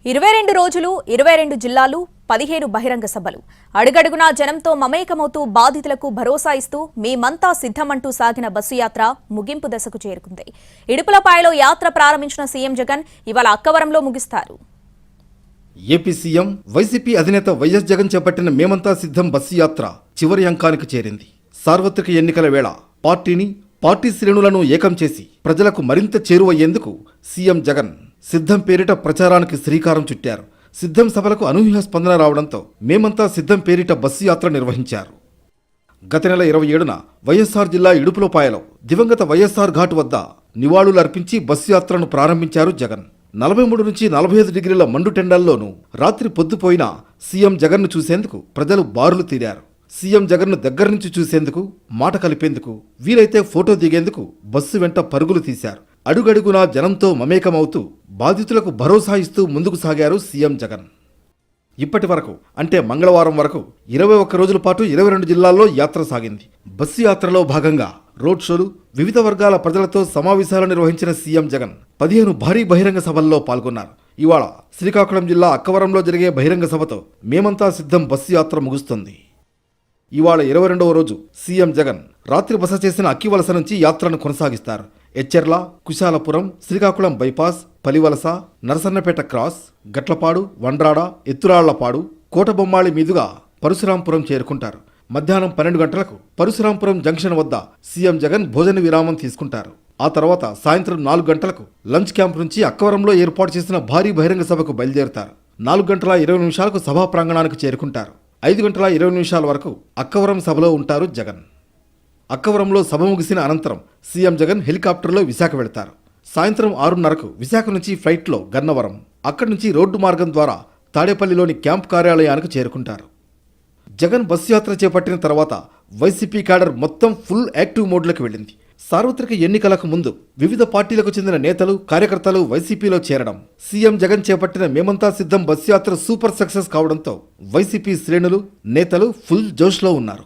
22 రోజులు 22 జిల్లాలు 15 బహిరంగ సభలు అడుగడుగునా జనంతో మమేకమవుతూ బాధితులకు భరోసా ఇస్తూ మేమంతా సిద్ధమంటూ సాగిన బస్సు యాత్ర ముగింపు దశకు చేరుకుంది. ఇడుపులపాయలో యాత్ర ప్రారంభించిన సీఎం జగన్ ఇవాళ అక్కవరంలో ముగిస్తారు. ఏపీ సీఎం వైసీపీ అధినేత వైఎస్ జగన్ చేపట్టిన మేమంతా సిద్ధం బస్సు యాత్ర చివరి అంకానికి చేరింది. సార్వత్రిక ఎన్నికల వేళ పార్టీ శ్రేణులను ఏకం చేసి ప్రజలకు మరింత చేరువయ్యేందుకు సీఎం జగన్ సిద్ధం పేరిట ప్రచారానికి శ్రీకారం చుట్టారు. సిద్ధం సభలకు అనూహ్య స్పందన రావడంతో మేమంతా సిద్ధం పేరిట బస్సు యాత్ర నిర్వహించారు. గత నెల 27న వైఎస్ఆర్ జిల్లా ఇడుపులపాయలో దివంగత వైఎస్ఆర్ ఘాట్ వద్ద నివాళులర్పించి బస్సు యాత్రను ప్రారంభించారు జగన్. 43 నుంచి 45 డిగ్రీల మండుటెండల్లోనూ రాత్రి పొద్దుపోయినా సీఎం జగన్ను చూసేందుకు ప్రజలు బారులు తీరారు. సీఎం జగన్ను దగ్గర నుంచి చూసేందుకు, మాట కలిపేందుకు, వీలైతే ఫోటో దిగేందుకు బస్సు వెంట పరుగులు తీశారు. అడుగడుగునా జనంతో మమేకమవుతూ బాధితులకు భరోసా ఇస్తూ ముందుకు సాగారు సీఎం జగన్. ఇప్పటి వరకు అంటే మంగళవారం వరకు 21 రోజుల పాటు 22 జిల్లాల్లో యాత్ర సాగింది. బస్సు యాత్రలో భాగంగా రోడ్ షోలు, వివిధ వర్గాల ప్రజలతో సమావేశాలు నిర్వహించిన సీఎం జగన్ 15 భారీ బహిరంగ సభల్లో పాల్గొన్నారు. ఇవాళ శ్రీకాకుళం జిల్లా అక్కవరంలో జరిగే బహిరంగ సభతో మేమంతా సిద్ధం బస్సు యాత్ర ముగుస్తుంది. ఇవాళ 22వ రోజు సీఎం జగన్ రాత్రి బస చేసిన అక్కివలస నుంచి యాత్రను కొనసాగిస్తారు. ఎచ్చెర్ల, కుశాలపురం, శ్రీకాకుళం బైపాస్, పలివలస, నరసన్నపేట క్రాస్, గట్లపాడు, వండ్రాడ, ఎత్తురాళ్లపాడు, కోటబొమ్మాళి మీదుగా పరశురాంపురం చేరుకుంటారు. మధ్యాహ్నం 12 గంటలకు పరశురాంపురం జంక్షన్ వద్ద సీఎం జగన్ భోజన విరామం తీసుకుంటారు. ఆ తర్వాత సాయంత్రం 4 గంటలకు లంచ్ క్యాంప్ నుంచి అక్కవరంలో ఏర్పాటు చేసిన భారీ బహిరంగ సభకు బయలుదేరుతారు. 4 గంటల 20 నిమిషాలకు సభా ప్రాంగణానికి చేరుకుంటారు. 5 గంటల 20 నిమిషాల వరకు అక్కవరం సభలో ఉంటారు జగన్. అక్కవరంలో సభ ముగిసిన అనంతరం సీఎం జగన్ హెలికాప్టర్లో విశాఖ వెళతారు. సాయంత్రం 6:30కు విశాఖ నుంచి ఫ్లైట్లో గన్నవరం, అక్కడి నుంచి రోడ్డు మార్గం ద్వారా తాడేపల్లిలోని క్యాంప్ కార్యాలయానికి చేరుకుంటారు. జగన్ బస్సు యాత్ర చేపట్టిన తర్వాత వైసీపీ క్యాడర్ మొత్తం ఫుల్ యాక్టివ్ మోడ్లోకి వెళ్ళింది. సార్వత్రిక ఎన్నికలకు ముందు వివిధ పార్టీలకు చెందిన నేతలు, కార్యకర్తలు వైసీపీలో చేరడం, సీఎం జగన్ చేపట్టిన మేమంతా సిద్ధం బస్సు యాత్ర సూపర్ సక్సెస్ కావడంతో వైసీపీ శ్రేణులు, నేతలు ఫుల్ జోష్లో ఉన్నారు.